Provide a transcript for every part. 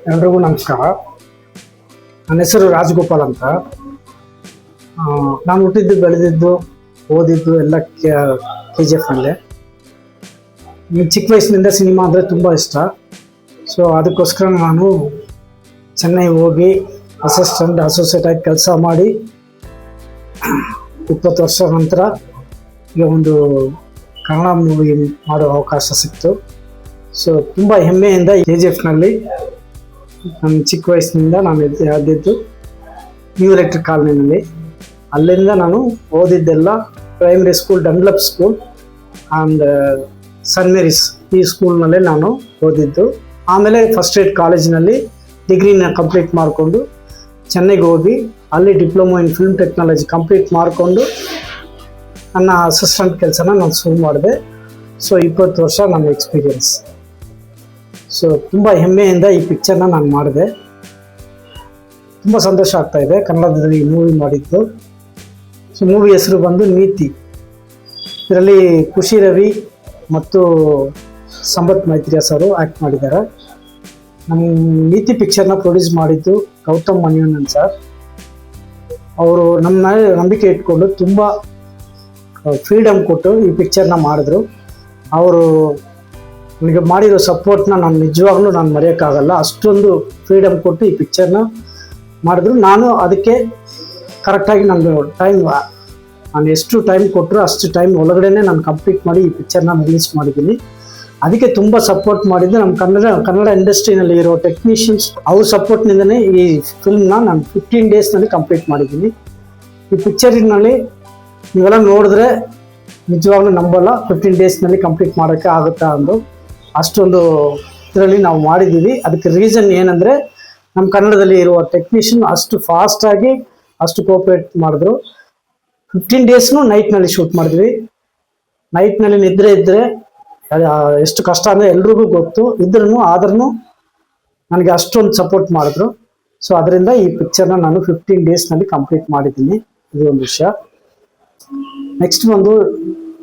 ಎಲ್ರಿಗೂ ನಮಸ್ಕಾರ. ನನ್ನ ಹೆಸರು ರಾಜಗೋಪಾಲ್ ಅಂತ. ನಾನು ಹುಟ್ಟಿದ್ದು, ಬೆಳೆದಿದ್ದು, ಓದಿದ್ದು ಎಲ್ಲ KGF ನಲ್ಲೇ. ಚಿಕ್ಕ ವಯಸ್ಸಿನಿಂದ ಸಿನಿಮಾ ಅಂದರೆ ತುಂಬ ಇಷ್ಟ. ಸೊ ಅದಕ್ಕೋಸ್ಕರ ನಾನು ಚೆನ್ನೈ ಹೋಗಿ ಅಸೋಸಿಯೇಟ್ ಆಗಿ ಕೆಲಸ ಮಾಡಿ 20 ವರ್ಷ ನಂತರ ಈಗ ಒಂದು ಕನ್ನಡ ಮೂವಿ ಮಾಡೋ ಅವಕಾಶ ಸಿಕ್ತು. ಸೊ ತುಂಬ ಹೆಮ್ಮೆಯಿಂದ KGF ನಲ್ಲಿ ನನ್ನ ಚಿಕ್ಕ ವಯಸ್ಸಿನಿಂದ ನಾನು ಆದಿದ್ದು ನ್ಯೂ ಎಲೆಕ್ಟ್ರಿಕ್ ಕಾಲೋನಿನಲ್ಲಿ. ಅಲ್ಲಿಂದ ನಾನು ಓದಿದ್ದೆಲ್ಲ primary school, Dunlop school and saint Mary's, ಈ ಸ್ಕೂಲ್ನಲ್ಲೇ ನಾನು ಓದಿದ್ದು. ಆಮೇಲೆ ಫಸ್ಟ್ ಏಡ್ ಕಾಲೇಜಿನಲ್ಲಿ ಡಿಗ್ರಿನ ಕಂಪ್ಲೀಟ್ ಮಾಡಿಕೊಂಡು ಚೆನ್ನೈಗೆ ಹೋಗಿ ಅಲ್ಲಿ diploma in film technology complete ಮಾಡಿಕೊಂಡು ನನ್ನ ಅಸಿಸ್ಟೆಂಟ್ ಕೆಲಸನ ನಾನು ಶುರು ಮಾಡಿದೆ. ಸೊ 20 ವರ್ಷ ನನ್ನ ಎಕ್ಸ್ಪೀರಿಯನ್ಸ್. ಸೊ ತುಂಬ ಹೆಮ್ಮೆಯಿಂದ ಈ ಪಿಕ್ಚರ್ನ ನಾನು ಮಾಡಿದೆ. ತುಂಬ ಸಂತೋಷ ಆಗ್ತಾಯಿದೆ ಕನ್ನಡದಲ್ಲಿ ಈ ಮೂವಿ ಮಾಡಿದ್ದು. ಸೊ ಮೂವಿ ಹೆಸರು ಬಂದು ನೀತಿ. ಇದರಲ್ಲಿ ಖುಷಿ ರವಿ ಮತ್ತು ಸಂಪತ್ ಮೈತ್ರಿಯಾ ಸರು ಆ್ಯಕ್ಟ್ ಮಾಡಿದ್ದಾರೆ. ನಮ್ಮ ನೀತಿ ಪಿಕ್ಚರ್ನ ಪ್ರೊಡ್ಯೂಸ್ ಮಾಡಿದ್ದು ಗೌತಮ್ ಮಣಿಯಣ್ಣನ್ ಸರ್. ಅವರು ನಮ್ಮ ನಂಬಿಕೆ ಇಟ್ಕೊಂಡು ತುಂಬ ಫ್ರೀಡಮ್ ಕೊಟ್ಟು ಈ ಪಿಕ್ಚರ್ನ ಮಾಡಿದ್ರು. ಅವರು ನನಗೆ ಮಾಡಿರೋ ಸಪೋರ್ಟ್ನ ನಾನು ನಿಜವಾಗ್ಲೂ ನಾನು ಮರೆಯೋಕ್ಕಾಗಲ್ಲ. ಅಷ್ಟೊಂದು ಫ್ರೀಡಮ್ ಕೊಟ್ಟು ಈ ಪಿಕ್ಚರ್ನ ಮಾಡಿದ್ರು. ನಾನು ಅದಕ್ಕೆ ಕರೆಕ್ಟಾಗಿ ನಂದು ನಾನು ಎಷ್ಟು ಟೈಮ್ ಕೊಟ್ಟರು ಅಷ್ಟು ಟೈಮ್ ಒಳಗಡೆನೆ ನಾನು ಕಂಪ್ಲೀಟ್ ಮಾಡಿ ಈ ಪಿಕ್ಚರ್ನ ರಿಲೀಸ್ ಮಾಡಿದ್ದೀನಿ. ಅದಕ್ಕೆ ತುಂಬ ಸಪೋರ್ಟ್ ಮಾಡಿದ್ದು ನಮ್ಮ ಕನ್ನಡ ಇಂಡಸ್ಟ್ರಿನಲ್ಲಿ ಇರೋ ಟೆಕ್ನಿಷಿಯನ್ಸ್. ಅವ್ರ ಸಪೋರ್ಟ್ನಿಂದನೇ ಈ ಫಿಲ್ಮ್ನ ನಾನು 15 ಡೇಸ್ನಲ್ಲಿ ಕಂಪ್ಲೀಟ್ ಮಾಡಿದ್ದೀನಿ. ಈ ಪಿಕ್ಚರಿನಲ್ಲಿ ನೀವೆಲ್ಲ ನೋಡಿದ್ರೆ ನಿಜವಾಗ್ಲೂ ನಂಬಲ್ಲ, 15 ಡೇಸ್ನಲ್ಲಿ ಕಂಪ್ಲೀಟ್ ಮಾಡೋಕ್ಕೆ ಆಗುತ್ತಾ ಅಂದು. ಅಷ್ಟೊಂದು ಇದರಲ್ಲಿ ನಾವು ಮಾಡಿದ್ದೀವಿ. ಅದಕ್ಕೆ ರೀಸನ್ ಏನಂದರೆ ನಮ್ಮ ಕನ್ನಡದಲ್ಲಿ ಇರುವ ಟೆಕ್ನಿಷಿಯನ್ ಅಷ್ಟು ಫಾಸ್ಟಾಗಿ ಅಷ್ಟು ಕೋಆಪ್ರೇಟ್ ಮಾಡಿದ್ರು. 15 ಡೇಸ್ನು ನೈಟ್ನಲ್ಲಿ ಶೂಟ್ ಮಾಡಿದ್ವಿ. ನೈಟ್ನಲ್ಲಿ ನಿದ್ರೆ ಇದ್ದರೆ ಎಷ್ಟು ಕಷ್ಟ ಅಂದರೆ ಎಲ್ರಿಗೂ ಗೊತ್ತು. ಆದ್ರೂ ನನಗೆ ಅಷ್ಟೊಂದು ಸಪೋರ್ಟ್ ಮಾಡಿದ್ರು. ಸೊ ಅದರಿಂದ ಈ ಪಿಕ್ಚರ್ನ ನಾನು 15 ಡೇಸ್ನಲ್ಲಿ ಕಂಪ್ಲೀಟ್ ಮಾಡಿದ್ದೀನಿ. ಇದು ಒಂದು ವಿಷಯ. ನೆಕ್ಸ್ಟ್ ಬಂದು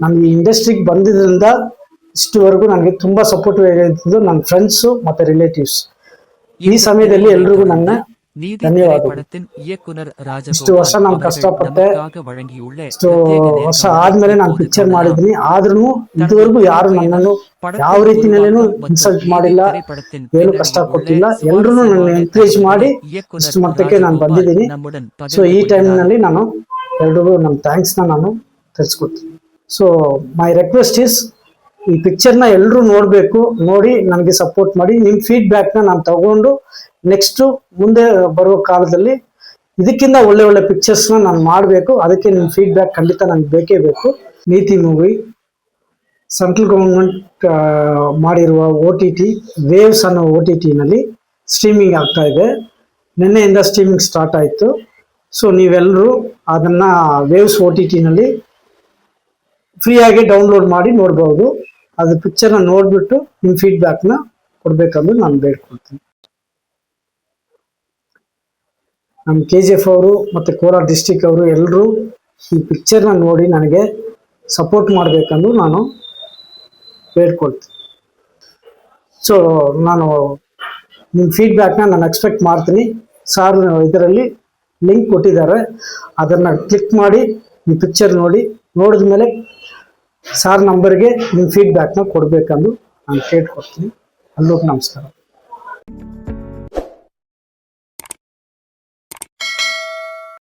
ನಾನು ಈ ಇಂಡಸ್ಟ್ರಿಗೆ ಬಂದಿದ್ದರಿಂದ ಇಷ್ಟುವರೆಗೂ ನನಗೆ ತುಂಬ ಸಪೋರ್ಟಿವ್ ಆಗಿದ್ದು ನನ್ನ ಫ್ರೆಂಡ್ಸು ಮತ್ತು ರಿಲೇಟಿವ್ಸ್. ಈ ಸಮಯದಲ್ಲಿ ಎಲ್ರಿಗೂ ನನ್ನ ಧನ್ಯವಾದಗಳು. ಇಷ್ಟು ವರ್ಷ ನಾನು ಕಷ್ಟಪಟ್ಟೆ, ಇಷ್ಟು ವರ್ಷ ಆದ್ಮೇಲೆ ನಾನು ಪಿಕ್ಚರ್ ಮಾಡಿದ್ದೀನಿ. ಆದ್ರೂ ಇದುವರೆಗೂ ಯಾರು ನನ್ನನ್ನು ಯಾವ ರೀತಿನಲ್ಲೇನು ಇನ್ಸಲ್ಟ್ ಮಾಡಿಲ್ಲ, ಏನು ಕಷ್ಟ ಕೊಟ್ಟಿಲ್ಲ. ಎಲ್ರು ನನ್ನ ಎನ್ಕರೇಜ್ ಮಾಡಿ ಇಷ್ಟು ಮಟ್ಟಕ್ಕೆ ನಾನು ಬಂದಿದ್ದೀನಿ. ಸೊ ಈ ಟೈಮ್ನಲ್ಲಿ ನಾನು ಎಲ್ರಿಗೂ ನಮ್ಮ ಥ್ಯಾಂಕ್ಸ್ನ ನಾನು ತಿಳಿಸ್ಕೊಡ್ತೀನಿ. ಸೊ ಮೈ ರಿಕ್ವೆಸ್ಟ್ ಇಸ್, ಈ ಪಿಕ್ಚರ್ನ ಎಲ್ಲರೂ ನೋಡಬೇಕು, ನೋಡಿ ನನಗೆ ಸಪೋರ್ಟ್ ಮಾಡಿ. ನಿಮ್ಮ ಫೀಡ್ಬ್ಯಾಕ್ನ ನಾನು ತಗೊಂಡು ನೆಕ್ಸ್ಟು ಮುಂದೆ ಬರುವ ಕಾಲದಲ್ಲಿ ಇದಕ್ಕಿಂತ ಒಳ್ಳೆ ಪಿಕ್ಚರ್ಸ್ನ ನಾನು ಮಾಡಬೇಕು. ಅದಕ್ಕೆ ನಿಮ್ಮ ಫೀಡ್ಬ್ಯಾಕ್ ಖಂಡಿತ ನನಗೆ ಬೇಕೇ ಬೇಕು. ನೀತಿ ಮೂವಿ ಸೆಂಟ್ರಲ್ ಗೌರ್ಮೆಂಟ್ ಮಾಡಿರುವ OTT ವೇವ್ಸ್ ಅನ್ನೋ OTTನಲ್ಲಿ ಸ್ಟ್ರೀಮಿಂಗ್ ಆಗ್ತಾ ಇದೆ. ನಿನ್ನೆಯಿಂದ ಸ್ಟ್ರೀಮಿಂಗ್ ಸ್ಟಾರ್ಟ್ ಆಯಿತು. ಸೊ ನೀವೆಲ್ಲರೂ ಅದನ್ನು ವೇವ್ಸ್ OTTನಲ್ಲಿ ಫ್ರೀಯಾಗಿ ಡೌನ್ಲೋಡ್ ಮಾಡಿ ನೋಡ್ಬೋದು. ಅದು ಪಿಕ್ಚರ್ನ ನೋಡಿಬಿಟ್ಟು ನಿಮ್ಮ ಫೀಡ್ಬ್ಯಾಕ್ನ ಕೊಡಬೇಕಂದು ನಾನು ಬೇಡ್ಕೊಳ್ತೀನಿ. ನಮ್ಮ KGF ಅವರು ಮತ್ತು ಕೋಲಾರ ಡಿಸ್ಟಿಕ್ ಅವರು ಎಲ್ಲರೂ ಈ ಪಿಕ್ಚರ್ನ ನೋಡಿ ನನಗೆ ಸಪೋರ್ಟ್ ಮಾಡಬೇಕಂದು ನಾನು ಬೇಡ್ಕೊಳ್ತೀನಿ. ಸೊ ನಾನು ನಿಮ್ಮ ಫೀಡ್ಬ್ಯಾಕ್ನ ನಾನು ಎಕ್ಸ್ಪೆಕ್ಟ್ ಮಾಡ್ತೀನಿ. ಸಾರ್ ಇದರಲ್ಲಿ ಲಿಂಕ್ ಕೊಟ್ಟಿದ್ದಾರೆ, ಅದನ್ನು ಕ್ಲಿಕ್ ಮಾಡಿ ಈ ಪಿಕ್ಚರ್ ನೋಡಿದ ಮೇಲೆ ಸಾರ್ ನಂಬರ್ಗೆ ನಿಮ್ಮ ಫೀಡ್ಬ್ಯಾಕ್ನ ಕೊಡಬೇಕಂದು ನಾನು ಕೇಳ್ಕೊಡ್ತೀನಿ. ಎಲ್ಲರಿಗೂ ನಮಸ್ಕಾರ.